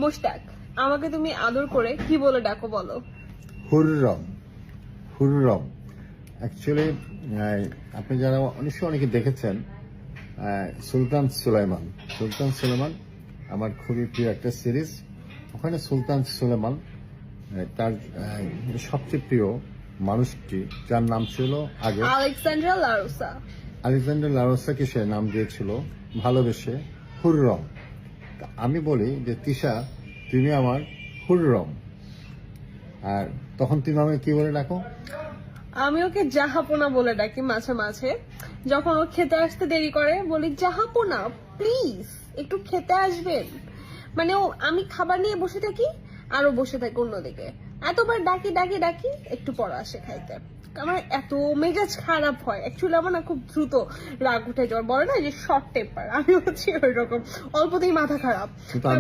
মুশতাক, আমাকে তুমি আদর করে কি বলে ডাকো বলো? হুররম। হুররম অ্যাকচুয়ালি আপনি যারা নিশ্চয়ই অনেকে দেখেছেন সুলতান সুলাইমান। সুলতান সুলেমান আমার খুবই প্রিয় একটা সিরিজ। ওখানে সুলতান সুলেমান তার সবচেয়ে প্রিয় মানুষটি যার নাম ছিল আগে আলেকজান্ড্রা লারোসা। আলেকজান্ডার লারোসাকে সে নাম দিয়েছিল ভালোবেসে হুররম। তা আমি বলি যে তিশা তুমি আমার হুররম, আর তখন তুমি আমাকে কি বলে ডাকো? আমি ওকে জাহাপনা বলে ডাকি মাঝে মাঝে। যখন ও খেতে আসতে দেরি করে বলি, জাহাপনা প্লিজ একটু খেতে আসবেন। মানে ও, আমি খাবার নিয়ে বসে থাকি আর ও বসে থাকে অন্যদিকে। এতবার ডাকি ডাকি ডাকি একটু পর আসে খাইতে। আমার এত মেজাজ খারাপ হয়, অ্যাকচুয়ালি আমার না খুব দ্রুত রাগ উঠে যাওয়ার, বলে না যে শর্ট টেম্পার, আমি হচ্ছি ওই রকম, অল্পতেই মাথা খারাপ। কিন্তু